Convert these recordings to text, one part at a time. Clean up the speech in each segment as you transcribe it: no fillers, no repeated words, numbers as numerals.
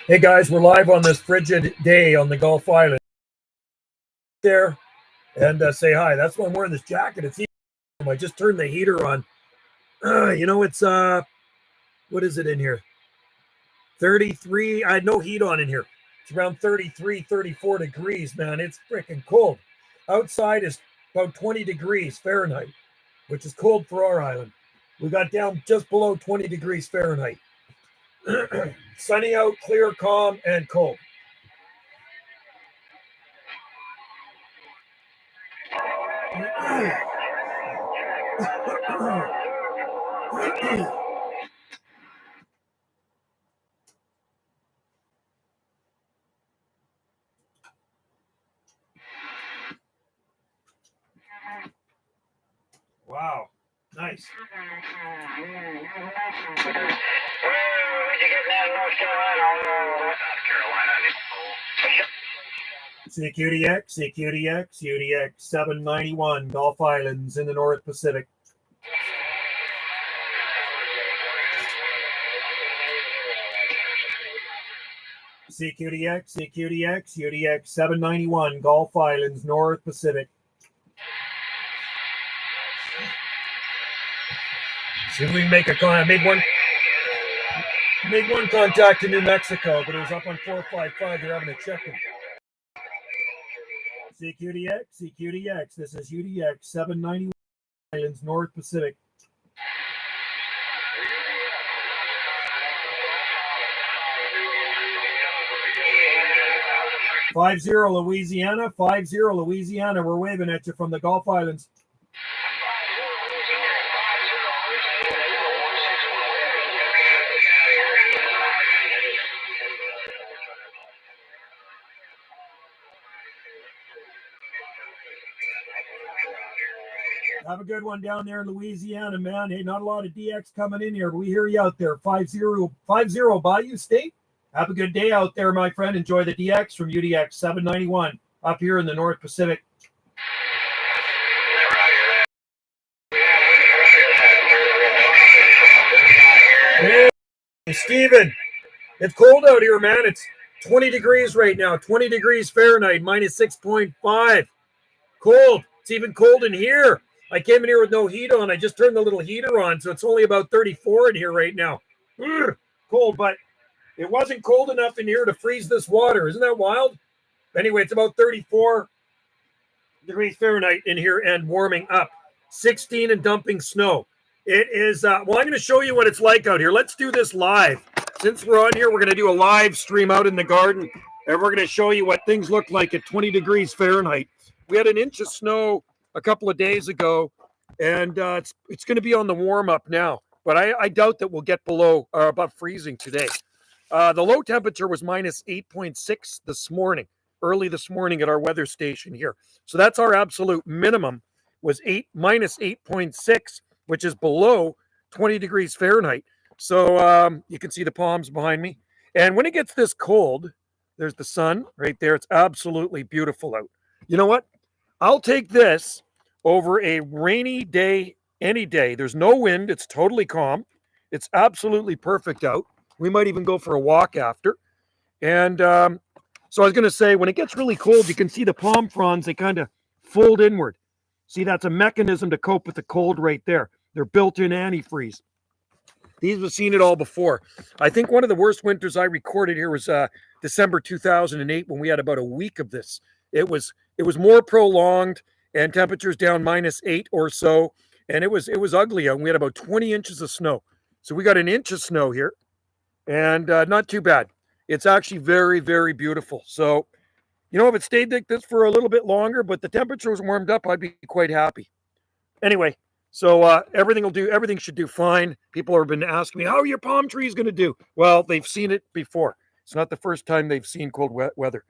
Hey guys, we're live on this frigid day on the Gulf Island. There and say hi. That's why I'm wearing this jacket. I just turned the heater on. It's what is it in here? 33. I had no heat on in here. It's around 33, 34 degrees, man. It's freaking cold. Outside is about 20 degrees Fahrenheit, which is cold for our island. We got down just below 20 degrees Fahrenheit. Sunny out, clear, calm, and cold. Wow, nice. CQDX, CQDX, UDX 791, Gulf Islands in the North Pacific. CQDX, CQDX, UDX 791, Gulf Islands, North Pacific. See if we can make a call. I made one contact in New Mexico, but it was up on 455. They're having to check it. CQDX, CQDX. This is UDX 791 Islands, North Pacific. Five zero Louisiana, 50 Louisiana. We're waving at you from the Gulf Islands. Have a good one down there in Louisiana, man. Hey, not a lot of DX coming in here, but we hear you out there. 50 Bayou State. Have a good day out there, my friend. Enjoy the DX from UDX 791 up here in the North Pacific. Hey, Steven. It's cold out here, man. It's 20 degrees right now. 20 degrees Fahrenheit, minus 6.5. Cold. It's even cold in here. I came in here with no heat on. I just turned the little heater on, so it's only about 34 in here right now. Cold, but it wasn't cold enough in here to freeze this water. Isn't that wild? Anyway, it's about 34 degrees Fahrenheit in here and warming up. 16 and dumping snow. It is, I'm going to show you what it's like out here. Let's do this live. Since we're on here, we're going to do a live stream out in the garden, and we're going to show you what things look like at 20 degrees Fahrenheit. We had an inch of snow a couple of days ago, and it's going to be on the warm up now. But I doubt that we'll get below above freezing today. The low temperature was minus 8.6 this morning, early this morning at our weather station here. So that's our absolute minimum was minus 8.6, which is below 20 degrees Fahrenheit. So you can see the palms behind me. And when it gets this cold, there's the sun right there. It's absolutely beautiful out. You know what? I'll take this over a rainy day any day. There's no wind. It's totally calm. It's absolutely perfect out. We might even go for a walk after. And so I was going to say, when it gets really cold, you can see the palm fronds, they kind of fold inward. See, that's a mechanism to cope with the cold right there. They're built-in antifreeze. These have seen it all before. I think one of the worst winters I recorded here was December 2008 when we had about a week of this. It was more prolonged and temperatures down minus 8 or so, and it was ugly. And we had about 20 inches of snow. So we got an inch of snow here, and not too bad. It's actually very, very beautiful. So, you know, if it stayed like this for a little bit longer, but the temperature was warmed up, I'd be quite happy. Anyway, so everything should do fine. People have been asking me, how are your palm trees going to do? Well, they've seen it before. It's not the first time they've seen cold weather.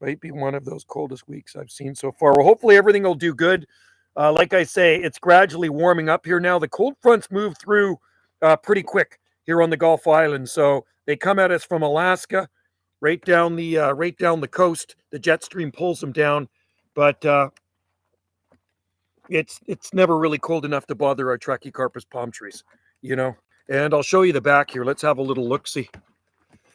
Might be one of those coldest weeks I've seen so far. Well, hopefully everything will do good. Like I say, it's gradually warming up here now. The cold fronts move through pretty quick here on the Gulf Islands. So they come at us from Alaska, right down the coast. The jet stream pulls them down, but it's never really cold enough to bother our Trachycarpus palm trees, you know. And I'll show you the back here. Let's have a little look-see.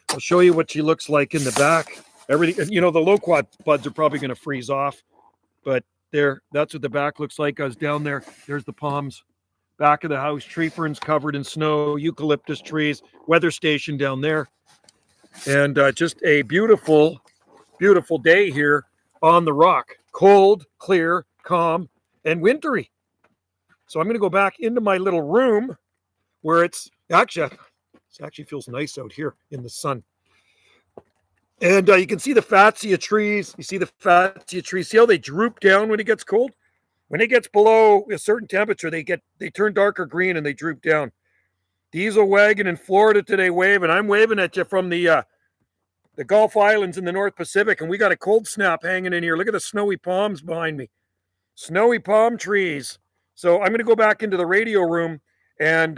I'll show you what she looks like in the back. Everything, you know, the low quad buds are probably going to freeze off, but there, that's what the back looks like. I was down there. There's the palms. Back of the house, tree ferns covered in snow, eucalyptus trees, weather station down there. And just a beautiful, beautiful day here on the rock. Cold, clear, calm, and wintry. So I'm going to go back into my little room where it actually feels nice out here in the sun. And you can see the fatsia trees. You see the fatsia trees. See how they droop down when it gets cold? When it gets below a certain temperature, they turn darker green and they droop down. Diesel wagon in Florida today waving. I'm waving at you from the Gulf Islands in the North Pacific, and we got a cold snap hanging in here. Look at the snowy palms behind me. Snowy palm trees. So I'm going to go back into the radio room, and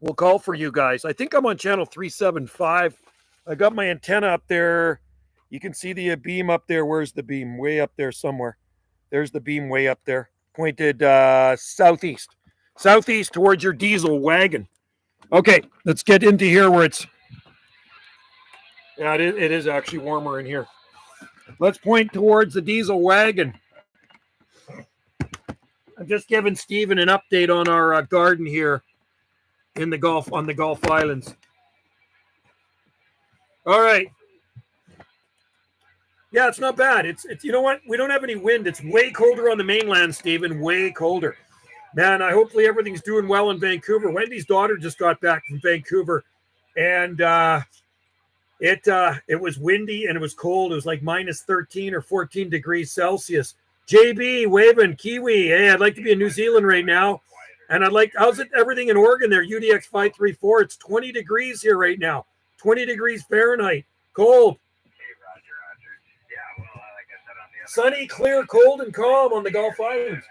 we'll call for you guys. I think I'm on channel 375. I got my antenna up there. You can see the beam up there. Where's the beam? Way up there somewhere. There's the beam way up there, pointed southeast. Southeast towards your diesel wagon. Okay, let's get into here where it's... Yeah, it is actually warmer in here. Let's point towards the diesel wagon. I'm just giving Stephen an update on our garden here in the Gulf, on the Gulf Islands. All right. Yeah, it's not bad. It's you know what? We don't have any wind. It's way colder on the mainland, Stephen. Way colder. Man, hopefully everything's doing well in Vancouver. Wendy's daughter just got back from Vancouver, and it was windy and it was cold. It was like minus 13 or 14 degrees Celsius. JB, waving, Kiwi. Hey, I'd like to be in New Zealand right now. And how's it everything in Oregon there? UDX 534. It's 20 degrees here right now. 20 degrees Fahrenheit. Cold. Sunny, clear, cold, and calm on the Gulf Islands.